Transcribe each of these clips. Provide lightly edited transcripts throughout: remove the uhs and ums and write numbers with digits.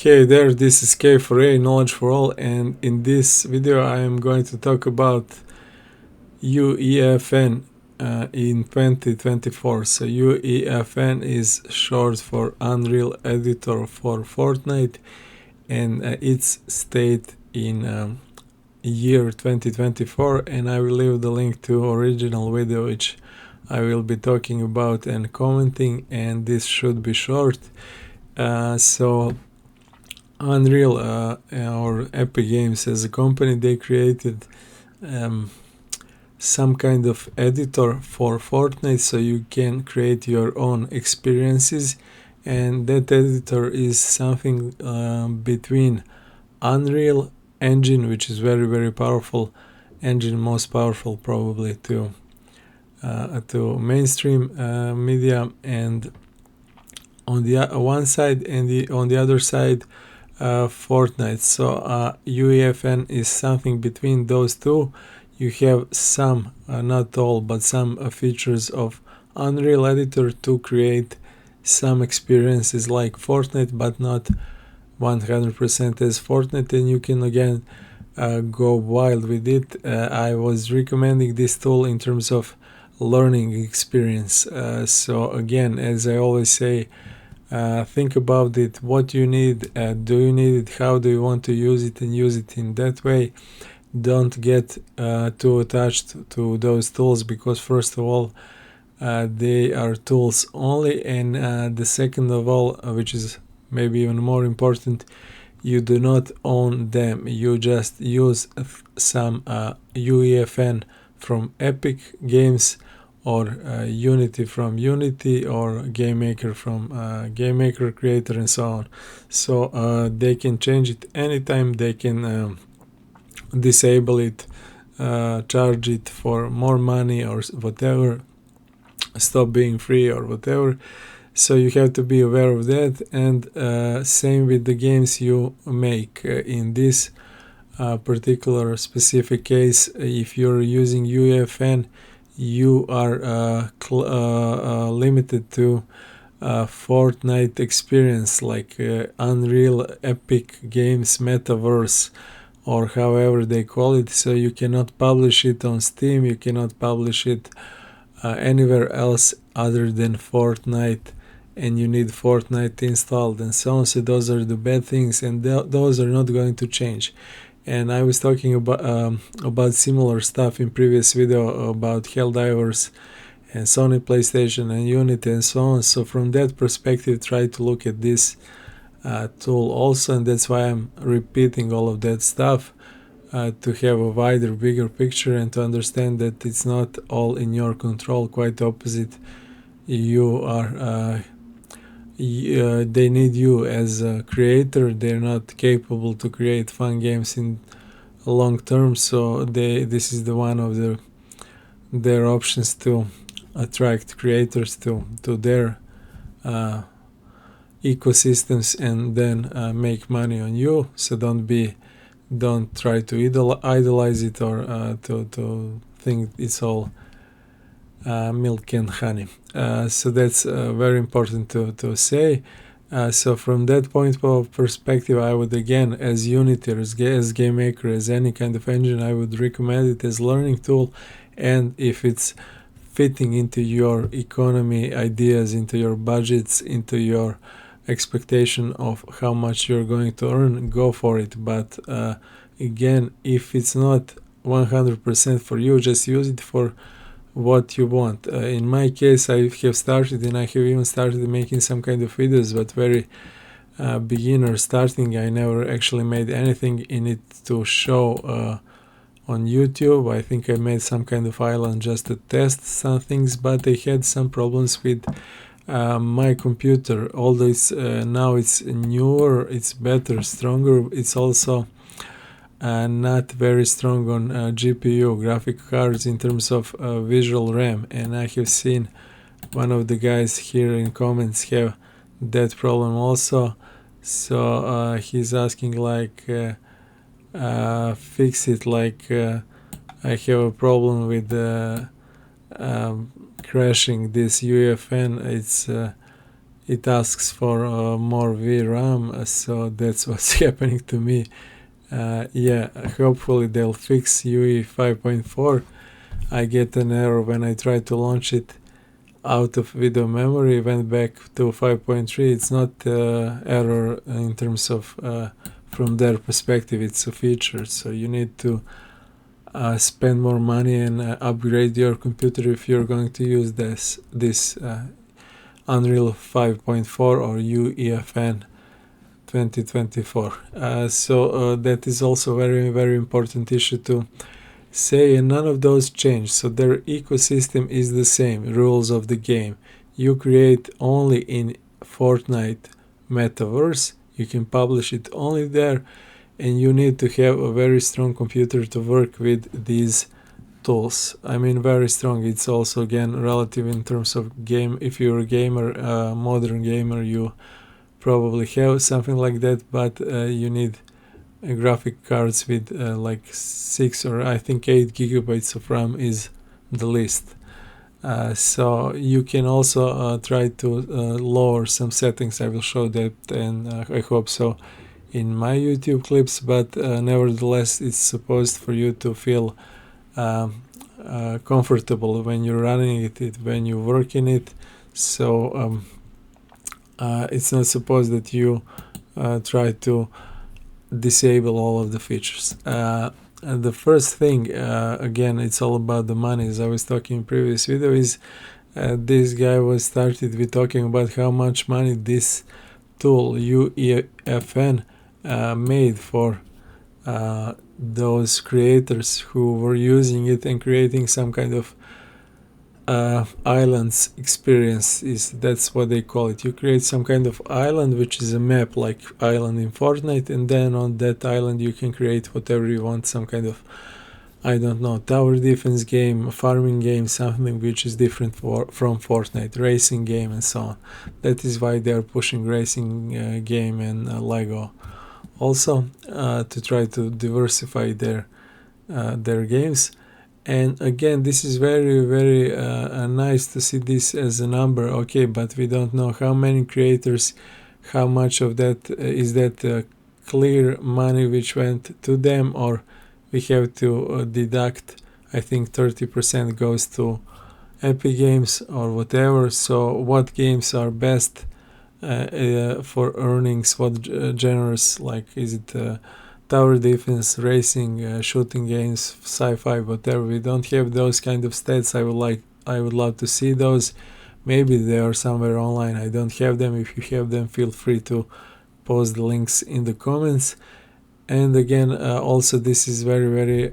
Hey there, this is K4A, Knowledge for All, and in this video I am going to talk about UEFN in 2024. So UEFN is short for Unreal Editor for Fortnite, and it's stayed in year 2024, and I will leave the link to original video which I will be talking about and commenting, and this should be short. So Unreal or Epic Games as a company, they created some kind of editor for Fortnite, so you can create your own experiences, and that editor is something between Unreal Engine, which is very powerful engine, most powerful probably to mainstream media, and on the one side, and on the other side Fortnite. So UEFN is something between those two. You have some, not all, but some features of Unreal Editor to create some experiences like Fortnite, but not 100% as Fortnite, and you can again go wild with it. I was recommending this tool in terms of learning experience. So again, as I always say, think about it, what you need, do you need it, how do you want to use it, and use it in that way. Don't get too attached to those tools, because first of all they are tools only, and the second of all, which is maybe even more important, you do not own them. You just use some UEFN from Epic Games, or Unity from Unity, or GameMaker from GameMaker Creator, and so on. So they can change it anytime. They can disable it, charge it for more money or whatever, stop being free or whatever. So you have to be aware of that, and same with the games you make. In this particular specific case, if you're using UEFN, you are limited to Fortnite experience, like Unreal Epic Games Metaverse, or however they call it. So you cannot publish it on Steam, you cannot publish it anywhere else other than Fortnite, and you need Fortnite installed and so on. So those are the bad things, and those are not going to change. And I was talking about similar stuff in previous video about Helldivers and Sony PlayStation and Unity and so on. So from that perspective, try to look at this tool also, and that's why I'm repeating all of that stuff, to have a wider, bigger picture, and to understand that it's not all in your control. Quite opposite, you are they need you as a creator. They're not capable to create fun games in long term, so this is the one of their options to attract creators to their ecosystems, and then make money on you. So don't try to idolize it, or to think it's all milk and honey. So that's very important to say. So from that point of perspective, I would, again, as Unity, as GameMaker, as any kind of engine, I would recommend it as learning tool. And if it's fitting into your economy ideas, into your budgets, into your expectation of how much you're going to earn, go for it. But again, if it's not 100% for you, just use it for what you want. In my case, I have started, and I have even started making some kind of videos, but very beginner starting. I never actually made anything in it to show on YouTube. I think I made some kind of island just to test some things, but I had some problems with my computer. Although it's now it's newer, it's better, stronger, it's also not very strong on GPU, graphic cards, in terms of visual RAM. And I have seen one of the guys here in comments have that problem also. So he's asking, like, fix it, like I have a problem with crashing this UEFN. it asks for more VRAM, so that's what's happening to me. Yeah, hopefully they'll fix UE 5.4. I get an error when I try to launch it out of video memory, went back to 5.3. It's not error in terms of from their perspective, it's a feature, so you need to spend more money and upgrade your computer if you're going to use this Unreal 5.4 or UEFN 2024. So that is also very, very important issue to say, and none of those change. So their ecosystem is the same, rules of the game. You create only in Fortnite metaverse, you can publish it only there, and you need to have a very strong computer to work with these tools. I mean, very strong. It's also again relative in terms of game. If you're a gamer, modern gamer, you probably have something like that, but you need graphic cards with like 6 or I think 8 gigabytes of RAM is the least. So you can also try to lower some settings. I will show that, and I hope so in my YouTube clips, but nevertheless it's supposed for you to feel comfortable when you're running it, when you work in it. So it's not supposed that you try to disable all of the features. And the first thing, again, it's all about the money, as I was talking in previous video, is this guy was started with talking about how much money this tool UEFN made for those creators who were using it and creating some kind of islands experience. That's what they call it. You create some kind of island, which is a map like island in Fortnite, and then on that island you can create whatever you want, some kind of, I don't know, tower defense game, farming game, something which is different from Fortnite, racing game, and so on. That is why they are pushing racing game and Lego also to try to diversify their games. And again, this is very, very nice to see this as a number. Okay, but we don't know how many creators, how much of that is that clear money which went to them, or we have to deduct, I think 30% goes to Epic Games or whatever. So what games are best for earnings? What genres, like is it tower defense, racing, shooting games, sci-fi, whatever? We don't have those kind of stats. I would love to see those. Maybe they are somewhere online. I don't have them. If you have them, feel free to post the links in the comments. And again, also this is very, very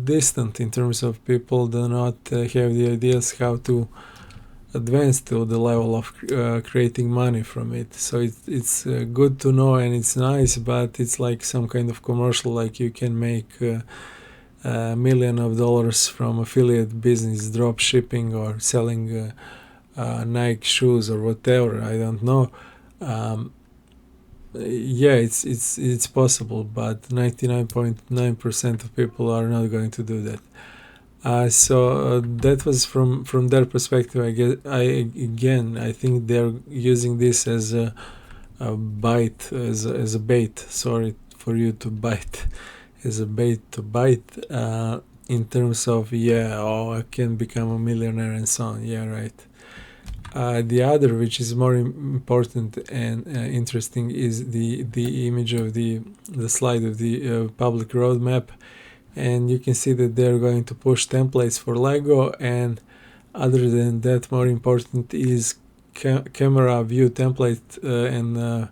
distant in terms of people do not have the ideas how to advance to the level of creating money from it. So it's good to know, and it's nice, but it's like some kind of commercial, like you can make $1 million from affiliate business, drop shipping, or selling Nike shoes or whatever. I don't know. Yeah, it's possible, but 99.9% of people are not going to do that. So that was from their perspective. I think they're using this as a bite, as a bait. Sorry for you to bite, as a bait to bite. In terms of I can become a millionaire and so on. Yeah, right. The other, which is more important and interesting, is the image of the slide of the public roadmap. And you can see that they're going to push templates for Lego, and other than that, more important is camera view template and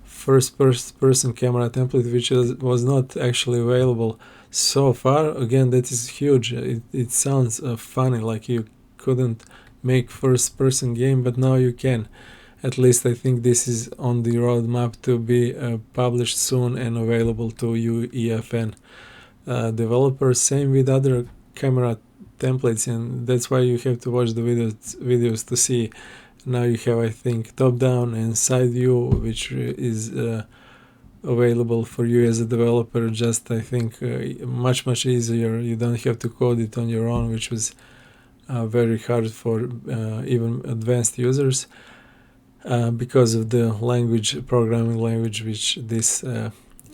first person camera template, which was not actually available so far. Again, that is huge. It sounds funny, like you couldn't make first person game, but now you can. At least I think this is on the roadmap to be published soon and available to UEFN developers. Same with other camera templates, and that's why you have to watch the videos to see. Now you have, I think, top down and side view, which is available for you as a developer. Just I think much easier. You don't have to code it on your own, which was very hard for even advanced users because of the programming language which this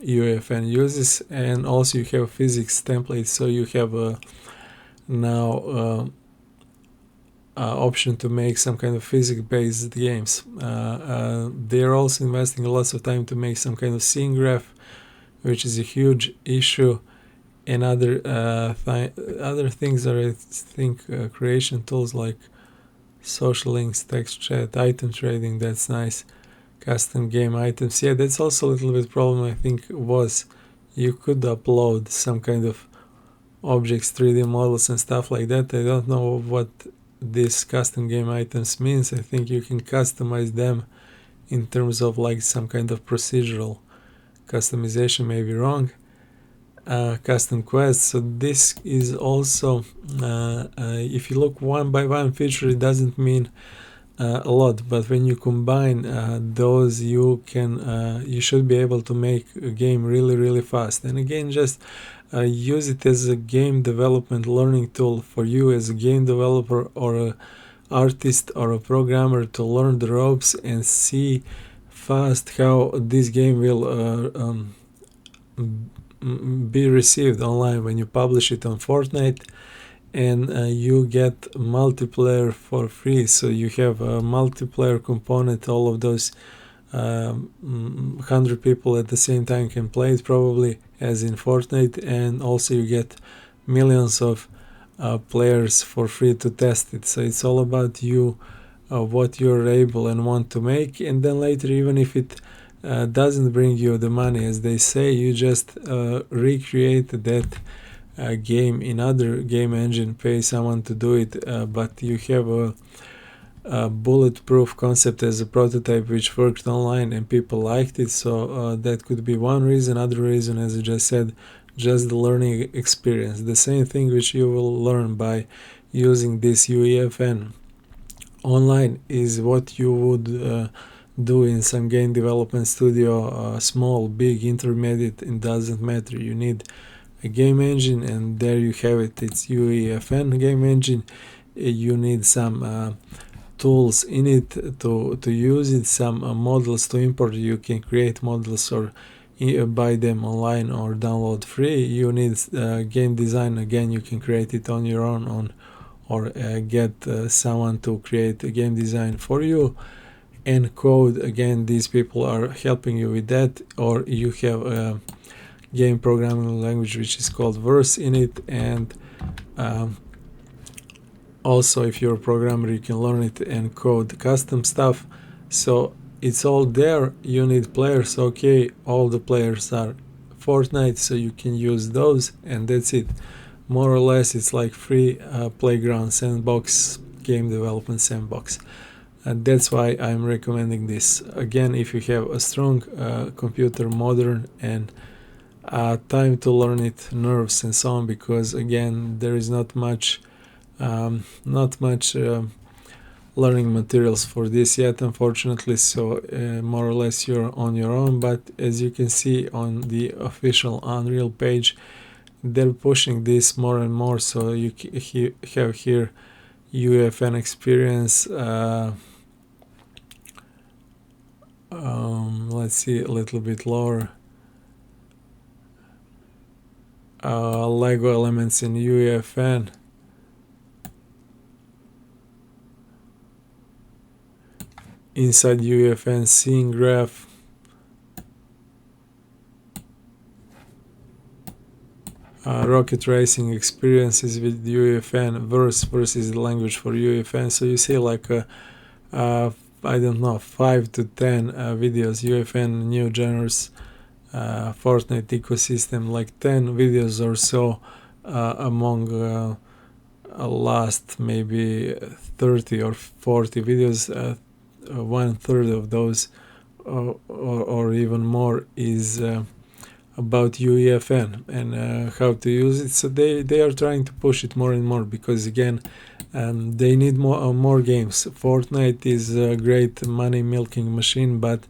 UEFN uses. And also you have physics templates, so you have now option to make some kind of physics-based games. They're also investing lots of time to make some kind of scene graph, which is a huge issue, and other things are, I think, creation tools like social links, text chat, item trading. That's nice. Custom game items. Yeah, that's also a little bit problem. I think was you could upload some kind of objects, 3D models and stuff like that. I don't know what this custom game items means. I think you can customize them in terms of like some kind of procedural customization, may be wrong. Custom quests. So this is also if you look one by one feature, it doesn't mean a lot, but when you combine those, you should be able to make a game really fast. And again, just use it as a game development learning tool for you as a game developer or a artist or a programmer to learn the ropes and see fast how this game will be received online when you publish it on Fortnite. And you get multiplayer for free, so you have a multiplayer component. All of those 100 people at the same time can play it, probably, as in Fortnite, and also you get millions of players for free to test it. So it's all about you, what you're able and want to make, and then later, even if it doesn't bring you the money, as they say, you just recreate that game in other game engine, pay someone to do it, but you have a bulletproof concept as a prototype which worked online and people liked it. So that could be one reason. Other reason, as I just said, just the learning experience, the same thing which you will learn by using this UEFN online is what you would do in some game development studio, small, big, intermediate. It doesn't matter. You need a game engine, and there you have it. It's UEFN game engine. You need some tools in it to use it, some models to import. You can create models or buy them online or download free. You need game design. Again, you can create it on your own or get someone to create a game design for you. And code, again, these people are helping you with that. Or you have game programming language which is called Verse in it, and also if you're a programmer, you can learn it and code custom stuff. So it's all there. You need players. Okay, all the players are Fortnite, so you can use those, and that's it. More or less, it's like free playground sandbox, game development sandbox. And that's why I'm recommending this. Again, if you have a strong computer, modern, and time to learn it, nerves and so on, because again, there is not much learning materials for this yet, unfortunately. So more or less you're on your own. But as you can see on the official Unreal page, they're pushing this more and more. So you have here UEFN experience. Let's see a little bit lower. Lego elements in UEFN. Inside UEFN scene graph. Rocket racing experiences with UEFN. Verse is the language for UEFN. So you see like I don't know, 5 to 10 videos, UEFN new genres, Fortnite ecosystem, like 10 videos or so among last maybe 30 or 40 videos. 1/3 of those or even more is about UEFN and how to use it. So they are trying to push it more and more, because again, they need more games. Fortnite is a great money milking machine, but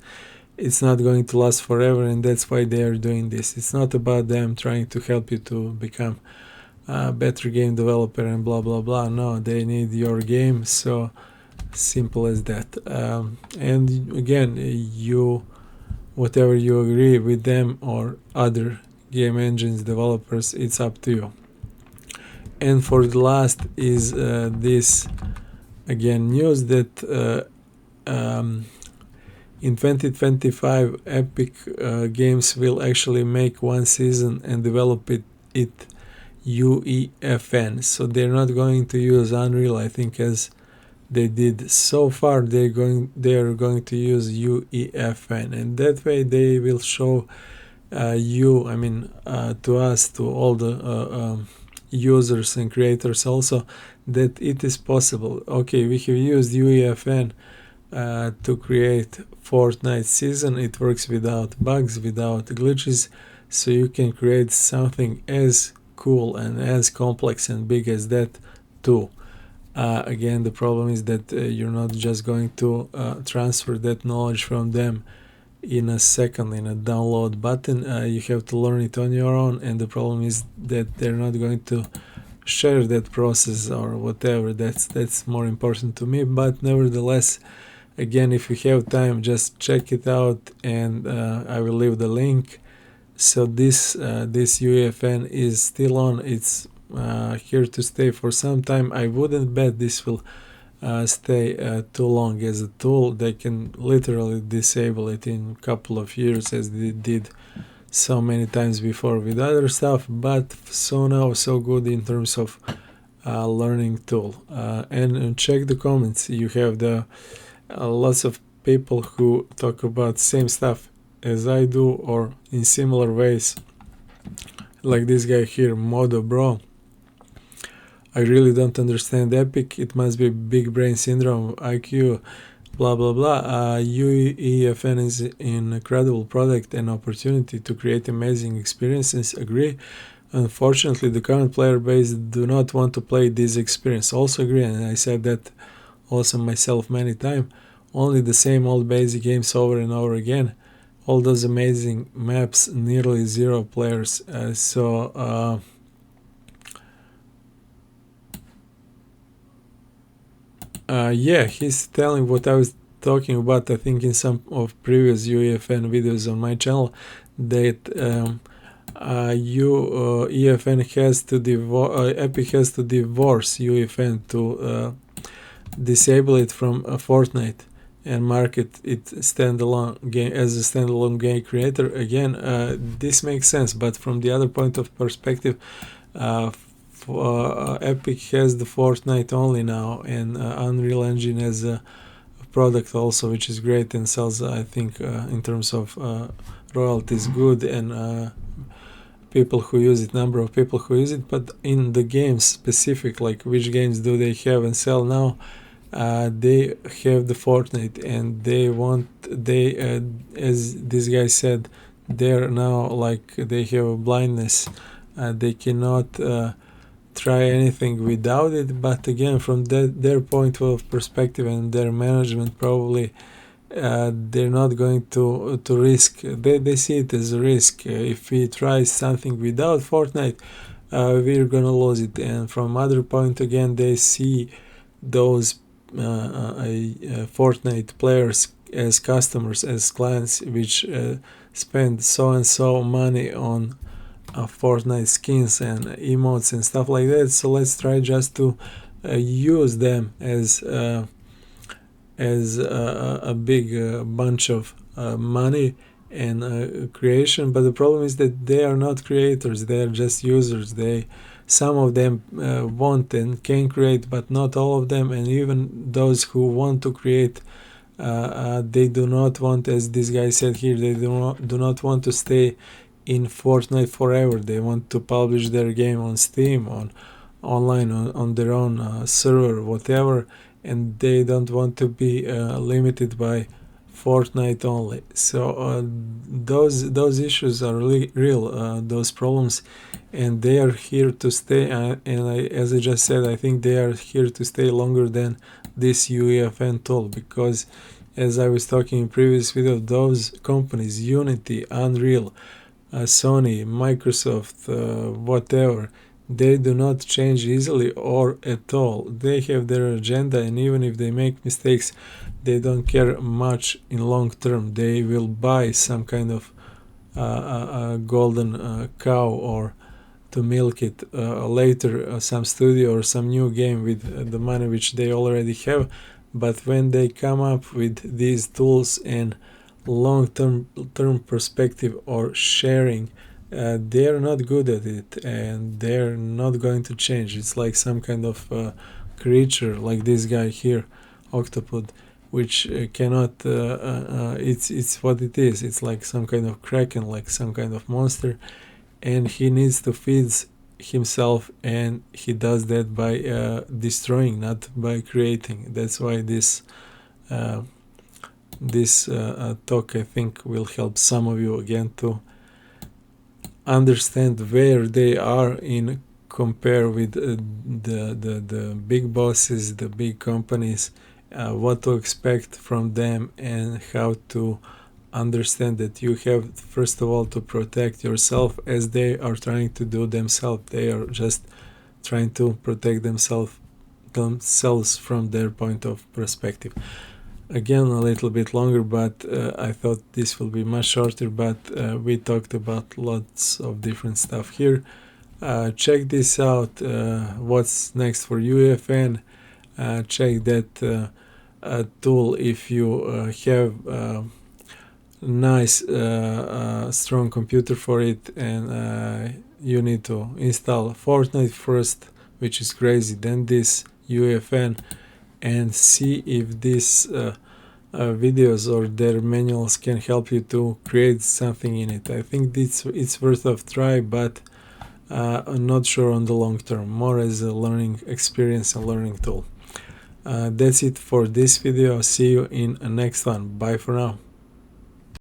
it's not going to last forever, and that's why they are doing this. It's not about them trying to help you to become better game developer and blah blah blah. No, they need your game. So simple as that. And again, whatever you agree with them or other game engines developers, it's up to you. And for the last is this again news that in 2025 Epic Games will actually make one season and develop it UEFN. So they're not going to use Unreal, I think, as they did so far. They are going to use UEFN, and that way they will show to us, to all the users and creators also, that it is possible. Okay, we have used UEFN to create Fortnite season. It works without bugs, without glitches, so you can create something as cool and as complex and big as that too. Again, the problem is that you're not just going to transfer that knowledge from them in a second in a download button. You have to learn it on your own, and the problem is that they're not going to share that process or whatever. That's more important to me. But nevertheless, again, if you have time, just check it out, and I will leave the link. So this UEFN is still on. It's here to stay for some time. I wouldn't bet this will stay too long as a tool. They can literally disable it in a couple of years, as they did so many times before with other stuff. But so now so good in terms of learning tool. And check the comments. You have the lots of people who talk about same stuff as I do, or in similar ways, like this guy here, Modo Bro. I really don't understand Epic. It must be big brain syndrome, IQ, blah blah blah. UEFN is an incredible product and opportunity to create amazing experiences. Agree. Unfortunately, the current player base do not want to play this experience. Also agree, and I said that also myself many times. Only the same old basic games over and over again. All those amazing maps, nearly zero players. Yeah, he's telling what I was talking about, I think, in some of previous UEFN videos on my channel, that UEFN has to Epic has to divorce UEFN to disable it from Fortnite and market it standalone game as a standalone game creator. Again, this makes sense, but from the other point of perspective, Epic has the Fortnite only now, and Unreal Engine as a product also, which is great and sells, I think, in terms of royalties good, and people who use it, number of people who use it. But in the games specific, like which games do they have and sell now, they have the Fortnite, and as this guy said, they're now like they have a blindness. They cannot try anything without it. But again, from their point of perspective and their management, probably they're not going to risk. They see it as a risk. If we try something without Fortnite, we're gonna lose it. And from other point, again, they see those Fortnite players as customers, as clients, which spend so and so money on Fortnite skins and emotes and stuff like that. So let's try just to use them as a big bunch of money and creation. But the problem is that they are not creators, they are just users. Some of them want and can create, but not all of them. And even those who want to create, they do not want, as this guy said here, they do not want to stay in Fortnite forever. They want to publish their game on Steam, online, on their own server, whatever, and they don't want to be limited by Fortnite only. So those issues are really real, those problems, and they are here to stay. As I just said, I think they are here to stay longer than this UEFN tool, because as I was talking in previous video, those companies, Unity, Unreal, Sony, Microsoft, whatever, They do not change easily or at all. They have their agenda, and even if they make mistakes, they don't care much in long term. They will buy some kind of golden cow, or to milk it later, some studio or some new game with the money which they already have. But when they come up with these tools and long-term perspective or sharing, they're not good at it, and they're not going to change. It's like some kind of creature, like this guy here, octopod, which cannot. It's what it is. It's like some kind of kraken, like some kind of monster, and he needs to feed himself, and he does that by destroying, not by creating. That's why this talk, I think, will help some of you again to understand where they are in compare with the big bosses, the big companies, what to expect from them, and how to understand that you have first of all to protect yourself, as they are trying to do themselves. They are just trying to protect themselves from their point of perspective. Again, a little bit longer, but I thought this will be much shorter, but we talked about lots of different stuff here. Check this out, what's next for UEFN. Check that tool if you have nice strong computer for it, and you need to install Fortnite first, which is crazy, then this UEFN, and see if these videos or their manuals can help you to create something in it. I think it's worth of try, but I'm not sure on the long term, more as a learning experience and learning tool. That's it for this video. See you in the next one. Bye for now.